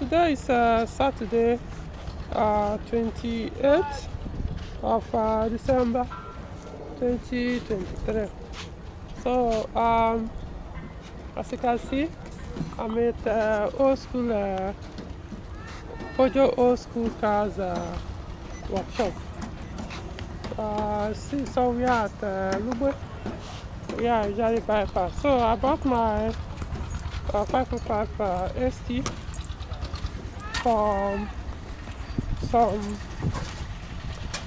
today is Saturday, 28th of December 2023. So, as you can see, I'm at old school Peugeot old school cars workshop. See, so we are at Lubwe. We are usually bypass. So I bought my 505 ST from some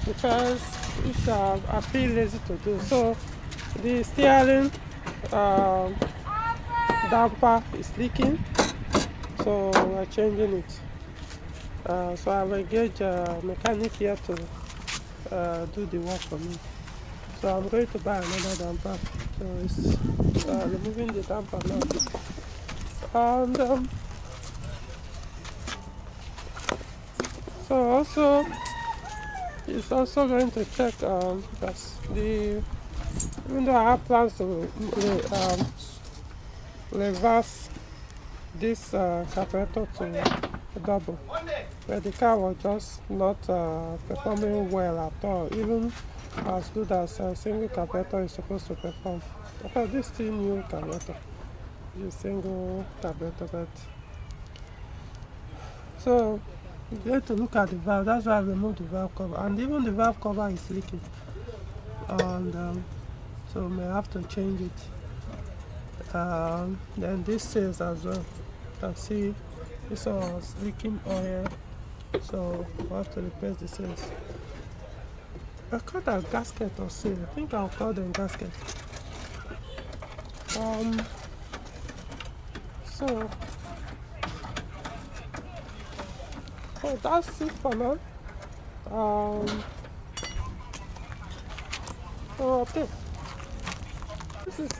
because which I feel lazy to do. So the steering damper is leaking, so we're changing it. So I've engaged a mechanic here to do the work for me. So I'm going to buy another damper. So it's removing the damper now. And so also it's also going to check because even though I have plans to reverse this carburetor to double, but the car was just not performing well at all, even as good as a single carburetor is supposed to perform. Okay, this still new carburetor, is single carburetor, but so you have to look at the valve. That's why I removed the valve cover, and even the valve cover is leaking, and so we may have to change it. Then this says as well, you can see this one was leaking oil, so we have to replace the sails. I call that gasket or seal. I think I'll call them gasket. So that's it for now. Okay. This is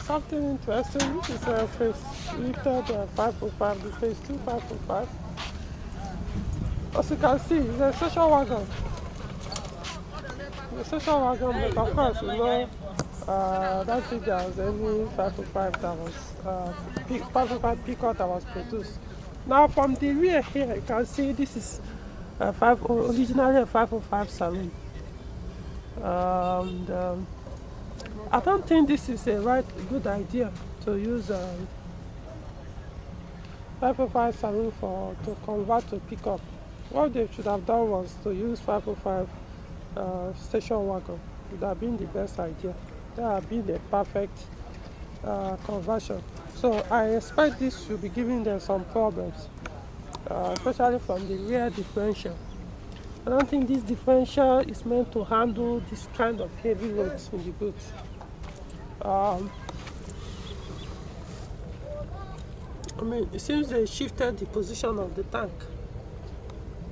something interesting. This is a face lifted 505, the phase 2 505. As you can see, it's a station wagon. The station wagon, but of course, you know, that big as any 505 that was 505 pickup that was produced. Now from the rear here, you can see this is originally a 505 saloon. I don't think this is a good idea to use 505 saloon to convert to pickup. What they should have done was to use 505 station wagon. It would have been the best idea. That would have been the perfect conversion. So I expect this should be giving them some problems, especially from the rear differential. I don't think this differential is meant to handle this kind of heavy loads in the boot. I mean, it seems they shifted the position of the tank,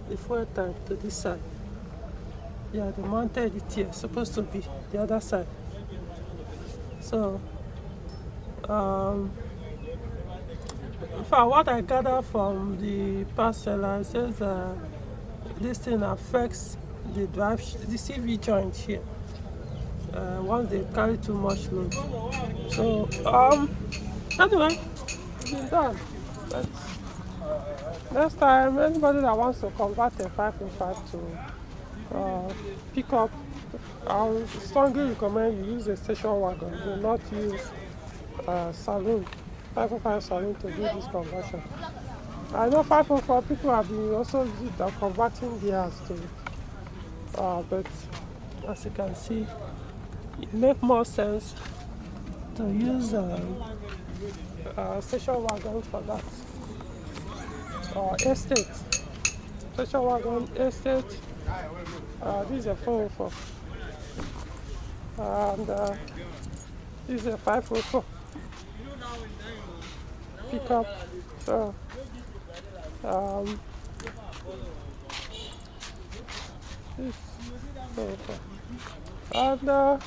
the fuel tank, to this side. Yeah, they mounted it here, supposed to be the other side. So, in fact, what I gather from the parcel says this thing affects the CV joint here once they carry too much load. So, anyway, it's been done. But next time, anybody that wants to convert a 505 to pick up, I strongly recommend you use a station wagon. Do not use saloon, 505 saloon to do this conversion. I know 504 people have been also converting theirs to, but as you can see, it makes more sense to use station wagon for that. Estate, station wagon, estate. This is a 404, and this is a 504 pickup. So this 404, and this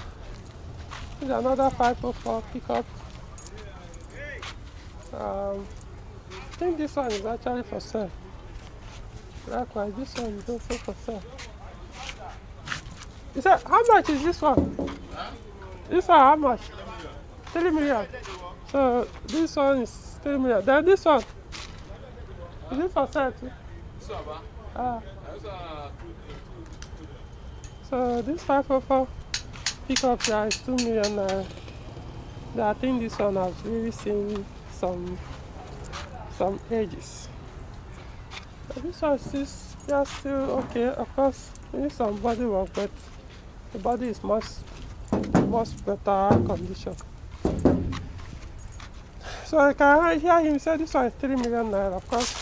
is another 504 pickup. I think this one is actually for sale. Likewise, this one is also for sale. You said, how much is this one? This one, how much? 3 million. So this one is 3 million. Then this one, Is it for sale too? Ah. So this 544 pickup here is 2 million naira. I think this one has really seen some edges. So this one is just still okay. Of course, needs some body work, but the body is much better condition. So I can hear him say this one is 3 million naira. Of course,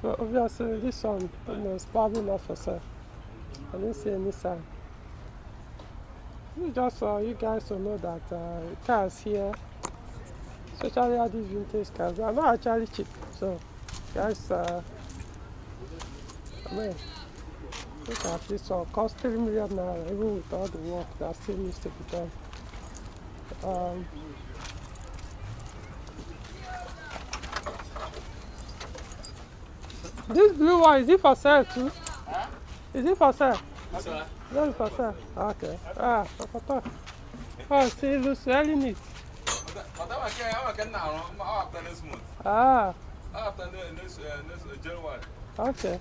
so obviously this one is probably not for sale. I didn't see any sign. Just for you guys to know that cars here, especially all these vintage cars, they are not actually cheap. So guys, I mean, look at this one, cost 3 million naira, even with all the work that still needs to be done. This blue one, is it for sale too? Huh? Is it for sale? Yes, sir. That is for sale. Okay. For talk. Oh, see, it looks really neat. Ah. Okay.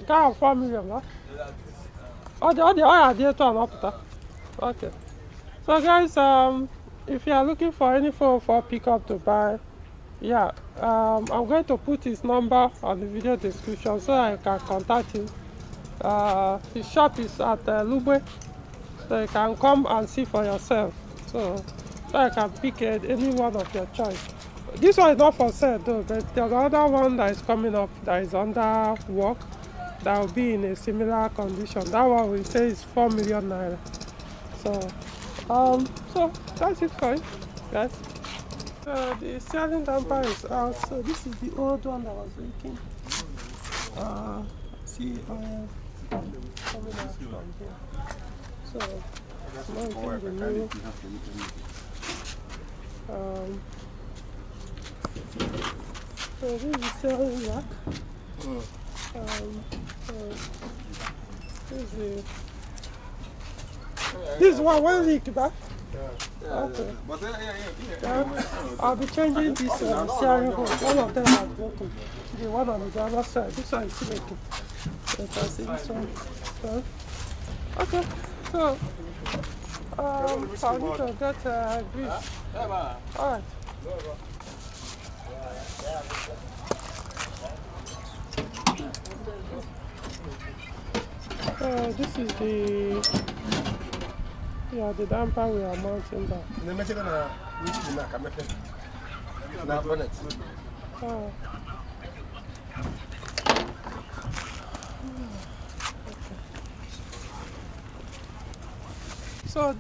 Car 4 million, huh? Oh, the oil there to an opta. Okay. So guys, if you are looking for any 404 pickup to buy, yeah, I'm going to put his number on the video description so I can contact him. His shop is at Lubwe, so you can come and see for yourself. So I can pick any one of your choice. This one is not for sale though, but there's another one that is coming up that is under work that will be in a similar condition. That one we say is 4 million naira. So that's it for it, guys. The ceiling damper is out. So this is the old one that was leaking. See oil coming out from here. So mounting the new. So this is the ceiling rack. This one will leak back. Okay. I'll be changing this steering wheel. One of them has broken. The one on the other side. This one is still making. So you can see this one. Okay. So I need to get grease. Alright. This is the damper we are mounting back. Oh. So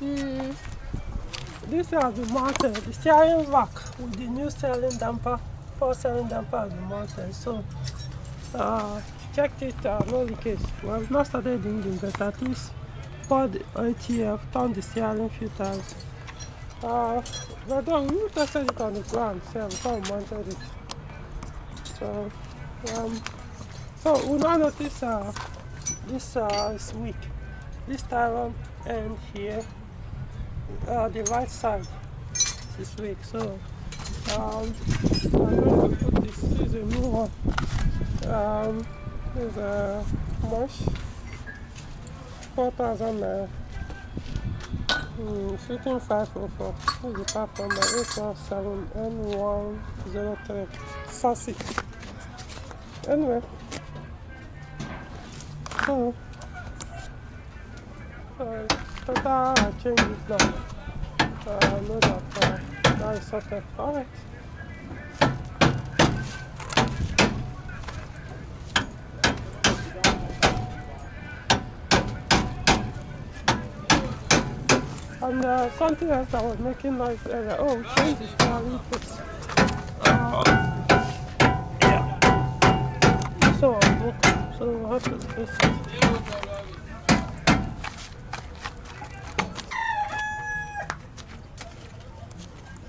this has been mounted, the steering rack with the new steering damper, 4 steering damper has been mounted. So checked it, no leakage. Well, we've not started the engine, but at least poured the OTF, turned the steering filters. But then we tested it on the ground before we mounted it. So we now notice this is weak. This tire end here, the right side is weak. So I'm going to put this is a new one. There's a Mosh 4,000 Shooting 504. This is the part number 817N103. Sassy. Anyway, so total I change it now. I know that that is okay. Alright. And something else that was making noise earlier. Oh, we changed the steering put. So I'm broken. So we'll have to fix it.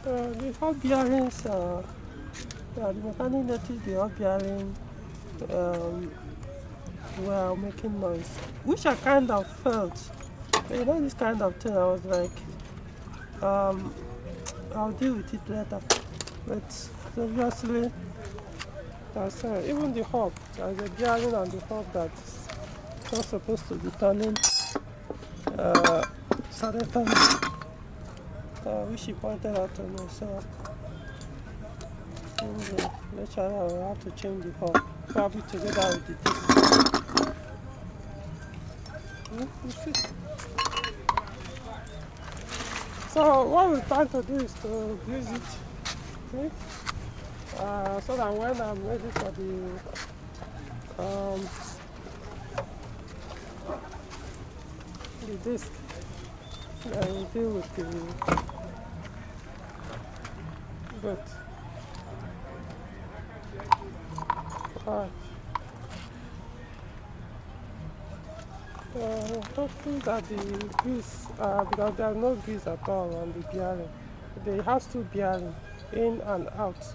The hot bearings, the mechanic noticed the hot bearing were making noise, which I kind of felt. You know, this kind of thing, I was like, Um, I'll deal with it later. But obviously, that's even the hub. There's a bearing on the hub that's not supposed to be turning. Started turning, which she pointed out to me. So later I will have to change the hub, probably together with the disc. You see. So what we plan to do is to use it, okay? So that when I'm ready for the disc, I will deal with the boat. Alright. Hopefully that the grease, because there's no grease at all on the bearing. They have two bearing in and out.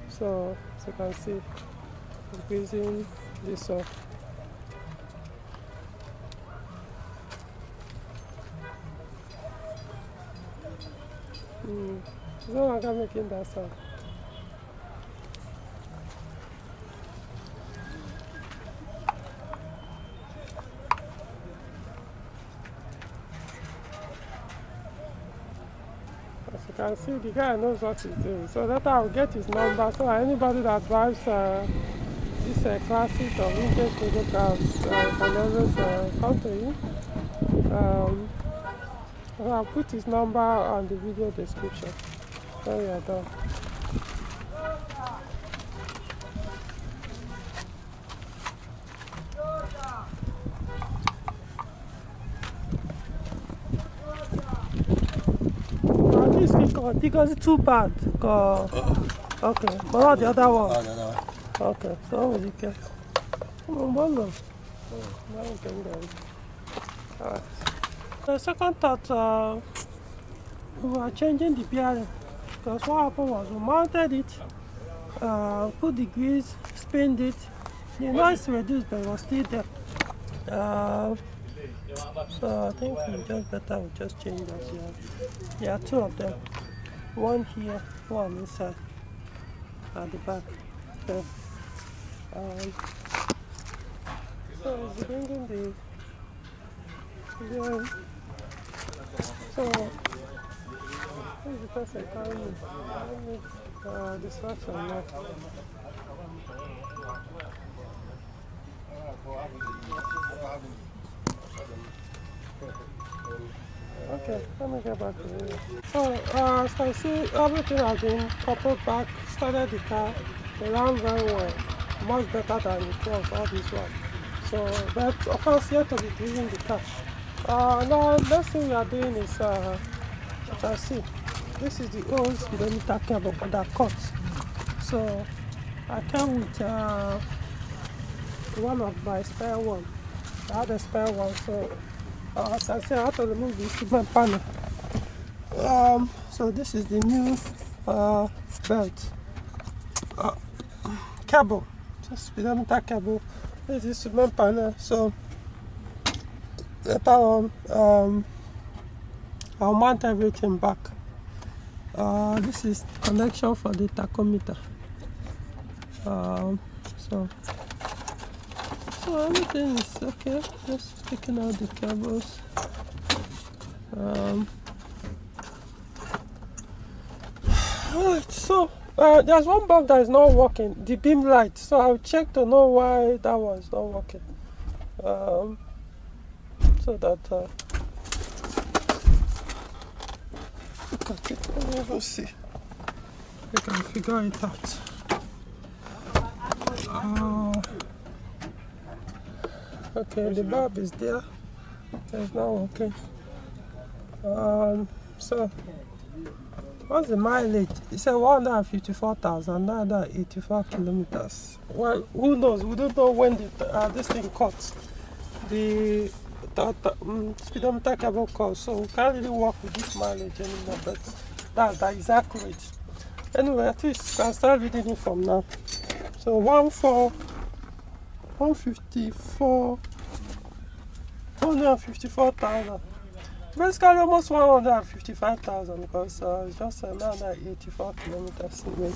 So as you can see, it's greasing this off. It's no longer making that sound. As you can see, the guy knows what he's doing. So that I will get his number. So anybody that drives this classic or vintage Peugeot cars can always come to him. I'll put his number on the video description. So we are done. This is because it's too bad. Okay, but not the other one. No. Okay, so what will you get? Alright. The second thought, we were changing the bearing because what happened was we mounted it, put the grease, spinned it. The noise reduced, but it was still there. So I think we just change that here. There are two of them. One here, one inside at the back. Okay. So it's bringing the bearing. So who is the person calling me? I need distraction now. Okay, let me get back to you. So, as I see, everything has been coupled back, started the car, it ran very well, much better than it was all this while. So, but of course, yet to be driving the car. Now, next thing we are doing is, you can see, this is the old speedometer cable that cuts. So, I came with one of my spare one. I had a spare one, so as I said, I had to remove the instrument panel. So this is the new belt cable, just speedometer cable. This is the instrument panel. So later on, I'll mount everything back. This is connection for the tachometer. So everything is okay. Just taking out the cables. Alright, so there's one bulb that is not working, the beam light. So I'll check to know why that one is not working. So that look at it. Let me even see. We can figure it out. Okay, the bulb is there. It's not working. So what's the mileage? It said 154,984 kilometers. Well, who knows? We don't know when this thing cuts. The speedometer cable cuts, so we can't really work with this mileage anymore. But that is accurate. Anyway, at least you can start reading it from now. So 154,000. Basically almost 155,000 because it's just 984 kilometers away.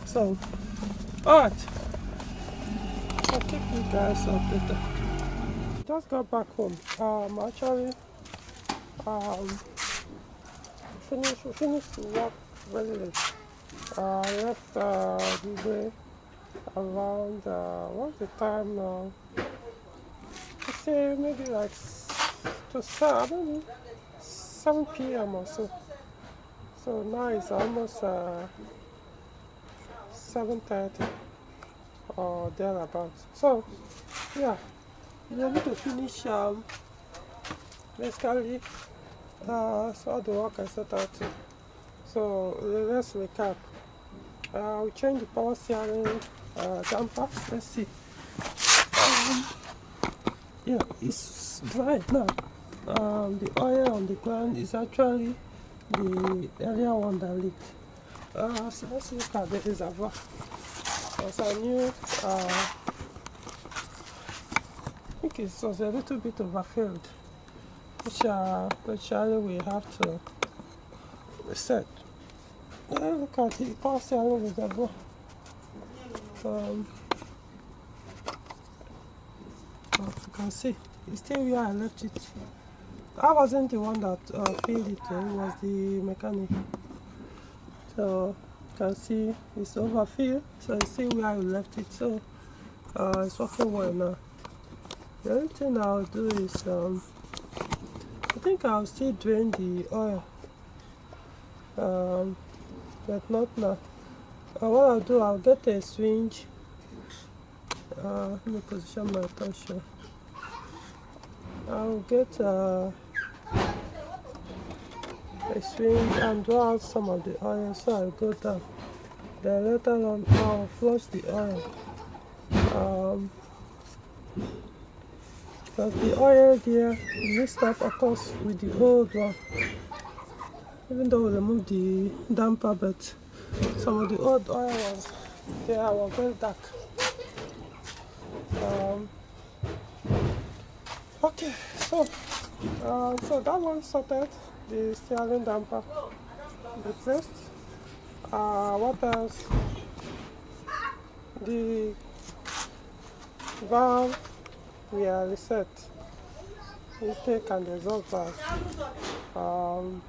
So, alright, I'll keep you guys updated. Just got back home. Actually, finished work very late. I left the day around, what's the time now? I say maybe like I don't know, 7 p.m. or so. So now it's almost 7:30 or thereabouts. So yeah, we are going to finish basically all the work I set out to. So let's recap. We change the power steering damper. Let's see. Yeah, it's dry now. The oil on the ground is actually the earlier one that leaked. So let's look at the reservoir. Because I knew I think it was a little bit overfilled, which actually we have to reset. Look at the power steering reservoir. As you can see, it's still where I left it. I wasn't the one that filled it, it was the mechanic. So you can see it's overfilled, so you see where I left it. So it's working well now. The only thing I'll do is I think I'll still drain the oil, but not now. What I'll do, I'll get a syringe. Let me position my torch. I'll get a syringe and draw out some of the oil, so I'll go down. Then later on I'll flush the oil. Because the oil there mixed up, of course, with the old one. Even though we removed the damper, but some of the old oil was there was very dark. Okay, so that one sorted, the steering damper replaced. What else? The valve we are reset, intake and exhaust valve. I'm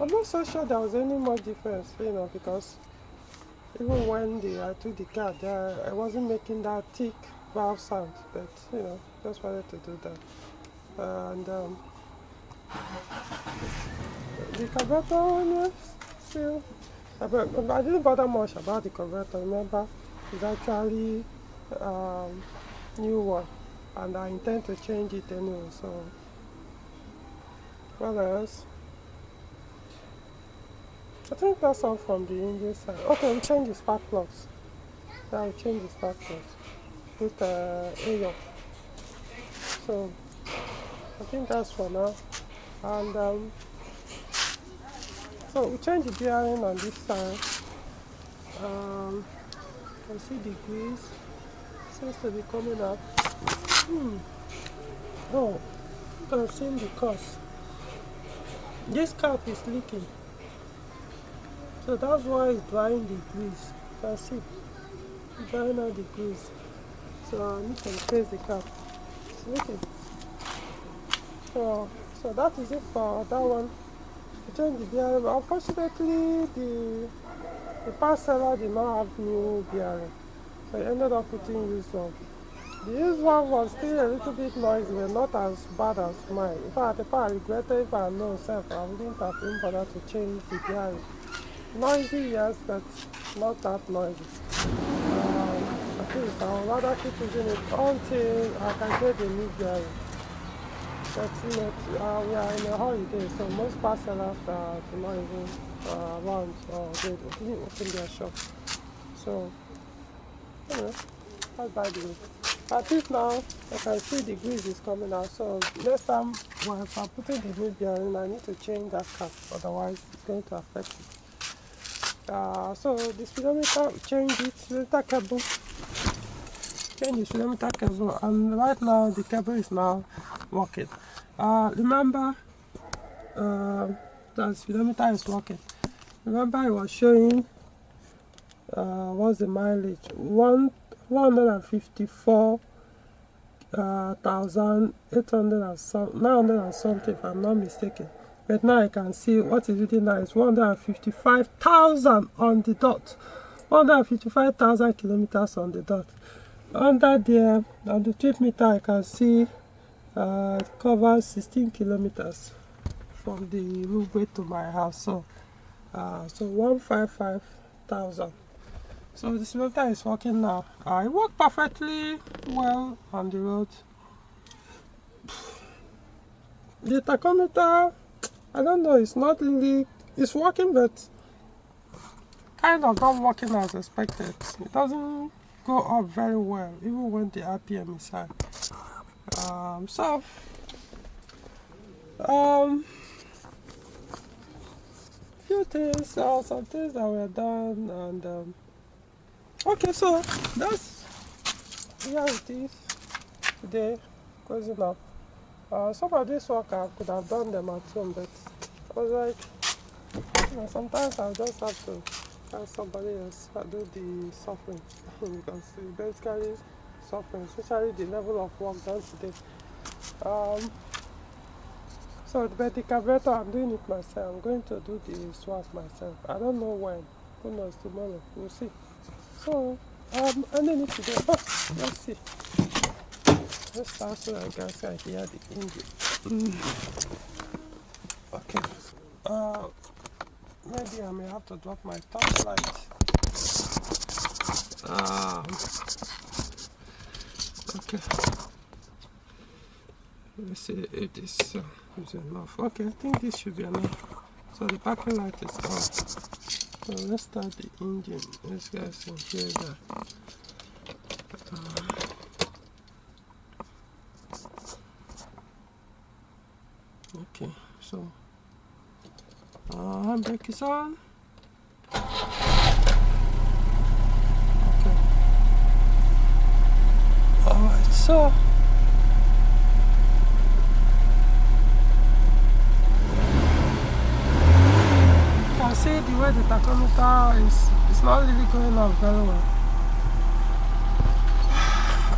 not so sure there was any more difference, because even when I took the car there, I wasn't making that thick valve sound, but just wanted to do that. And the carburetor one, still, I didn't bother much about the carburetor. Remember, it's actually new one, and I intend to change it anyway. So what else? I think that's all from the engine side. Okay, we change the spark plugs. Yeah, we change the spark plugs with air. So I think that's for now. And so we change the bearing on this side. You can see the grease seems to be coming up. Oh, you can see the cause. This cap is leaking. So that's why it's drying the grease. You can see, drying out the grease. So I need to replace the cap. It's leaking. So that is it for that one. I changed the bearing. Unfortunately, the parceller did not have new bearing, so I ended up putting used one. The used one was still a little bit noisy, but not as bad as mine. In fact, if I regretted, if I know self, I wouldn't have been bothered to change the bearing. Noisy, yes, but not that noisy. At least I would rather keep using it until I can get a new bearing. But we are in a holiday, so most parcellers do not even around, or they didn't open their shop. So, that's by the way. At least now, I can see the grease is coming out. So next time, if I'm putting the new bearing, I need to change that cap. Otherwise, it's going to affect it. So the speedometer, change the speedometer cable. Change the speedometer cable, and right now the cable is now working. Remember, that speedometer is working. Remember, it was showing what's the mileage? 154,800 and 900 and something, if I'm not mistaken. But now I can see what is written now is 155,000 on the dot. 155,000 kilometers on the dot. Under there, on the trip meter, I can see it covers 16 kilometers from the roadway to my house. So 155,000. So the speedometer is working now. It worked perfectly well on the road. The tachometer, I don't know, it's not really, it's working, but kind of not working as expected. It doesn't go up very well, even when the RPM is high. Few things, some things that were done, and okay, so that's here it is today, closing up. Some of this work I could have done them at home, but I was like, sometimes I just have to have somebody else do the suffering because it's basically suffering, especially the level of work done today. So but the carburetor, I'm doing it myself. I'm going to do the swap myself. I don't know when. Who knows, tomorrow? We'll see. So ending it today. Let's see. Let's start so I can see I hear the engine. Okay. Maybe I may have to drop my torchlight. Okay. Let's see if this is enough. Okay, I think this should be enough. So the parking light is on. So let's start the engine. Let's guys can hear that. Okay, so handbrake is on. Okay. Alright, so you can see the way the tachometer is, it's not really going up very well.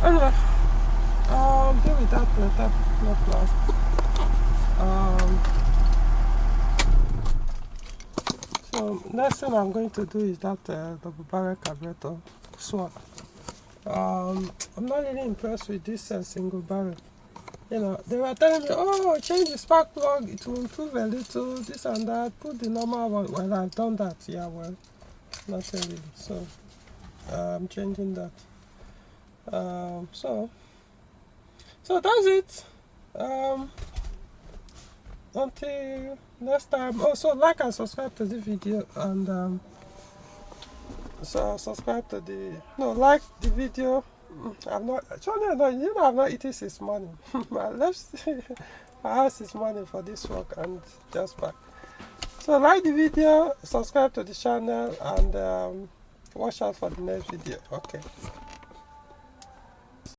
Anyway, deal with that later, not now. So next thing I'm going to do is that double barrel carburetor swap. I'm not really impressed with this single barrel. You know, they were telling me, oh, change the spark plug, it will improve a little, this and that, put the normal one. Well, I've done that, yeah, well, not really. So I'm changing that. So that's it. Until next time. Also, like and subscribe to the video, and so subscribe to the like the video. I'm not actually, no, you know, I'm not eating since morning. I left my house this morning for this work and just back. So like the video, subscribe to the channel, and watch out for the next video. Okay.